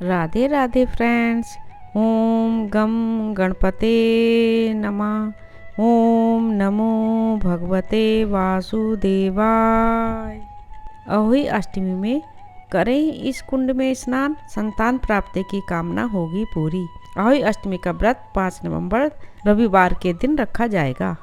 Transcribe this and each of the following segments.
Radhe Radhe friends. ओम गम गणपते नमः। ओम नमो भगवते वासुदेवाय। अहोई अष्टमी में करें इस कुंड में स्नान, संतान प्राप्ति की कामना होगी पूरी। अहोई अष्टमी का व्रत 5 नवंबर रविवार के दिन रखा जाएगा।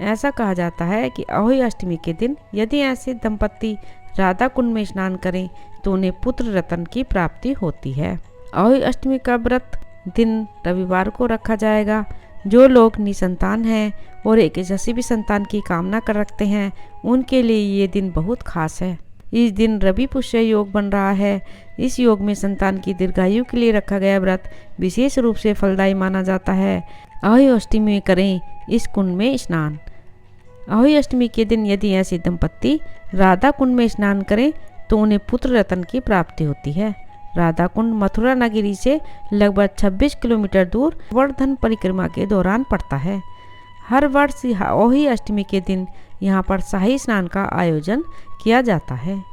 ऐसा कहा जाता है कि अहोई अष्टमी के दिन यदि ऐसे दंपत्ति राधा कुंड में स्नान करें तो उन्हें पुत्र रत्न की प्राप्ति होती है। अहोई अष्टमी का व्रत दिन रविवार को रखा जाएगा। जो लोग निसंतान हैं और एक यशस्वी संतान की कामना कर रखते हैं उनके लिए ये दिन बहुत खास है। इस दिन रवि पुष्य योग बन रहा है। इस योग में संतान की दीर्घायु के लिए रखा गया व्रत विशेष रूप से फलदायी माना जाता है। अहोई अष्टमी में करें इस कुंड में स्नान। अहोई अष्टमी के दिन यदि ऐसे दंपत्ति राधा कुंड में स्नान करें तो उन्हें पुत्र रत्न की प्राप्ति होती है। राधा कुंड मथुरा नगरी से लगभग 26 किलोमीटर दूर गोवर्धन परिक्रमा के दौरान पड़ता है। हर वर्ष अहोई अष्टमी के दिन यहाँ पर शाही स्नान का आयोजन किया जाता है।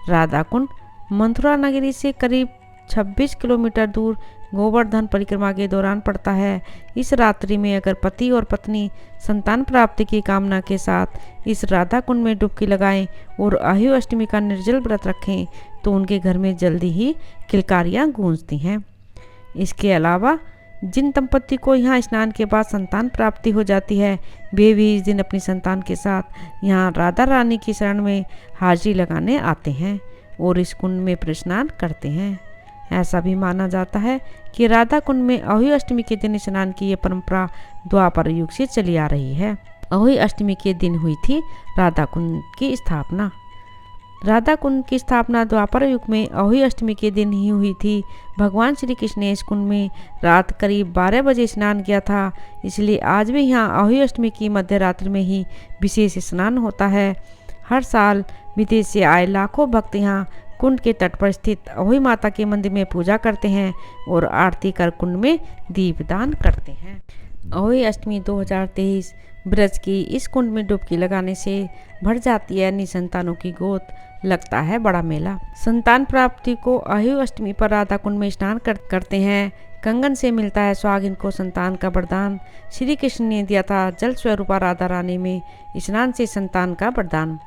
राधा कुंड मथुरा नगरी से करीब 26 किलोमीटर दूर गोवर्धन परिक्रमा के दौरान पड़ता है। इस रात्रि में अगर पति और पत्नी संतान प्राप्ति की कामना के साथ इस राधा कुंड में डुबकी लगाएं और अहोई अष्टमी का निर्जल व्रत रखें तो उनके घर में जल्दी ही किलकारियां गूंजती हैं। इसके अलावा जिन दंपत्ति को यहाँ स्नान के बाद संतान प्राप्ति हो जाती है वे भी इस दिन अपनी संतान के साथ यहाँ राधा रानी की शरण में हाजिरी लगाने आते हैं और इस कुंड में स्नान करते हैं। ऐसा भी माना जाता है कि राधा कुंड में अहोई अष्टमी के दिन स्नान की ये परंपरा द्वापर युग से चली आ रही है। अहोई अष्टमी के दिन हुई थी राधा कुंड की स्थापना। राधा कुंड की स्थापना द्वापर युग में अहोई अष्टमी के दिन ही हुई थी। भगवान श्री कृष्ण ने इस कुंड में रात करीब 12 बजे स्नान किया था, इसलिए आज भी यहाँ अहोई अष्टमी की मध्य रात्रि में ही विशेष स्नान होता है। हर साल विदेश से आए लाखों भक्त यहाँ कुंड के तट पर स्थित अहोई माता के मंदिर में पूजा करते हैं और आरती कर कुंड में दीपदान करते हैं। अहोई अष्टमी 2023 ब्रज की इस कुंड में डुबकी लगाने से भर जाती है निसंतानों की गोद, लगता है बड़ा मेला। संतान प्राप्ति को अहोई अष्टमी पर राधा कुंड में स्नान करते हैं। कंगन से मिलता है सुहागिन को संतान का वरदान। श्री कृष्ण ने दिया था जल स्वरूपा राधा रानी में स्नान से संतान का वरदान।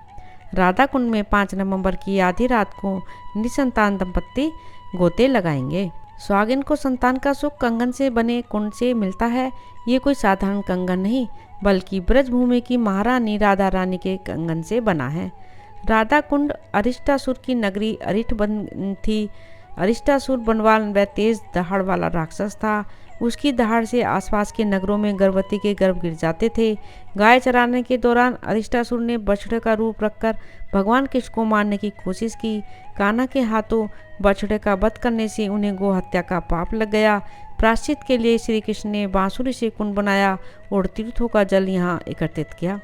राधा कुंड में 5 नवंबर की आधी रात को निसंतान दंपत्ति गोते लगाएंगे। सुहागिन को संतान का सुख कंगन से बने कुंड से मिलता है। ये कोई साधारण कंगन नहीं बल्कि ब्रजभूमि की महारानी राधा रानी के कंगन से बना है। राधा कुंड अरिष्टासुर की नगरी अरिष्ट बन थी। अरिष्टासुर बनवाल व तेज दहाड़ वाला राक्षस था। उसकी दहाड़ से आसपास के नगरों में गर्भवती के गर्भ गिर जाते थे। गाय चराने के दौरान अरिष्टासुर ने बछड़े का रूप रखकर भगवान कृष्ण को मारने की कोशिश की। कान्हा के हाथों बछड़े का वध करने से उन्हें गो हत्या का पाप लग गया। प्रायश्चित के लिए श्री कृष्ण ने बांसुरी से कुंड बनाया और तीर्थों का जल यहाँ एकत्रित किया।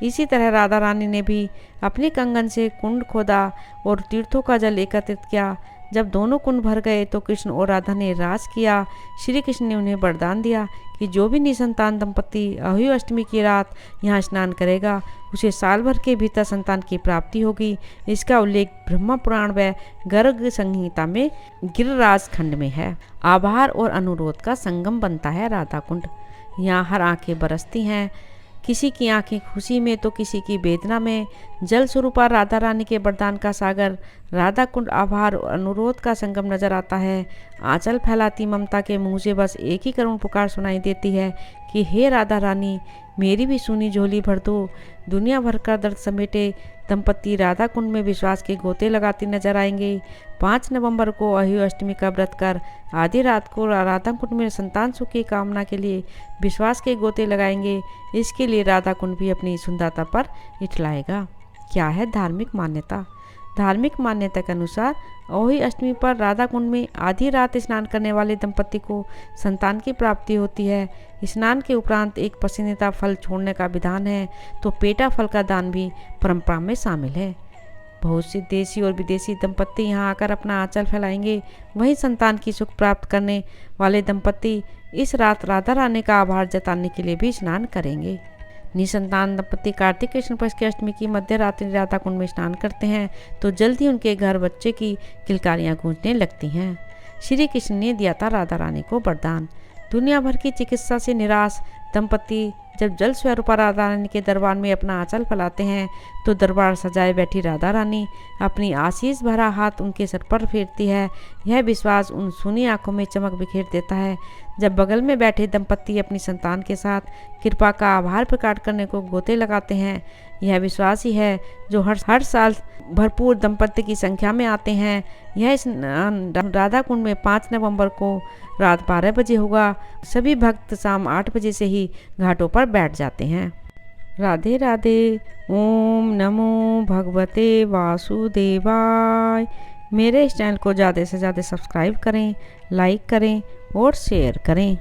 इसी तरह राधा रानी ने भी अपने कंगन से कुंड खोदा और तीर्थों का जल एकत्रित किया। जब दोनों कुंड भर गए तो कृष्ण और राधा ने राज किया। श्री कृष्ण ने उन्हें वरदान दिया कि जो भी निसंतान दंपत्ति अहोई अष्टमी की रात यहाँ स्नान करेगा उसे साल भर के भीतर संतान की प्राप्ति होगी। इसका उल्लेख ब्रह्मा पुराण व गर्ग संहिता में गिरिराज खंड में है। आभार और अनुरोध का संगम बनता है राधा कुंड। यहाँ हर आंखें बरसती हैं, किसी की आंखें खुशी में तो किसी की वेदना में। जल स्वरूपा राधा रानी के वरदान का सागर राधा कुंड आभार और अनुरोध का संगम नजर आता है। आंचल फैलाती ममता के मुंह से बस एक ही करुण पुकार सुनाई देती है कि हे राधा रानी मेरी भी सूनी झोली भर दो। दुनिया भर का दर्द समेटे दंपत्ति राधा कुंड में विश्वास के गोते लगाते नजर आएंगे। 5 नवंबर को अहोई अष्टमी का व्रत कर आधी रात को राधा कुंड में संतान सुख की कामना के लिए विश्वास के गोते लगाएंगे। इसके लिए राधा कुंड भी अपनी सुंदरता पर इठलाएगा। क्या है धार्मिक मान्यता? धार्मिक मान्यता के अनुसार अहोई अष्टमी पर राधा कुंड में आधी रात स्नान करने वाले दंपत्ति को संतान की प्राप्ति होती है। स्नान के उपरांत एक पसंदीदा फल छोड़ने का विधान है तो पेटा फल का दान भी परंपरा में शामिल है। बहुत से देशी और विदेशी दंपत्ति यहाँ आकर अपना आंचल फैलाएंगे। वहीं संतान की सुख प्राप्त करने वाले दंपत्ति इस रात राधा रानी का आभार जताने के लिए भी स्नान करेंगे। निसंतान दंपत्ति कार्तिक कृष्ण पक्ष की अष्टमी की मध्य रात्रि राधा कुंड में स्नान करते हैं तो जल्द ही उनके घर बच्चे की किलकारियां गूंजने लगती हैं। श्री कृष्ण ने दिया था राधा रानी को वरदान। दुनिया भर की चिकित्सा से निराश दंपति जब जल स्वरूपा राधा रानी के दरबार में अपना आंचल फैलाते हैं तो दरबार सजाए बैठी राधा रानी अपनी आशीष भरा हाथ उनके सर पर फेरती है। यह विश्वास उन सुनी आंखों में चमक बिखेर देता है। जब बगल में बैठे दंपति अपनी संतान के साथ कृपा का आभार प्रकट करने को गोते लगाते हैं, यह विश्वास ही है जो हर साल भरपूर दंपति की संख्या में आते हैं। यह स्नान राधा कुंड में 5 नवंबर को रात 12 बजे होगा। सभी भक्त शाम 8 बजे से ही घाटों पर बैठ जाते हैं। राधे राधे। ओम नमो भगवते वासुदेवाय। मेरे इस चैनल को ज़्यादा से ज़्यादा सब्सक्राइब करें, लाइक करें और शेयर करें।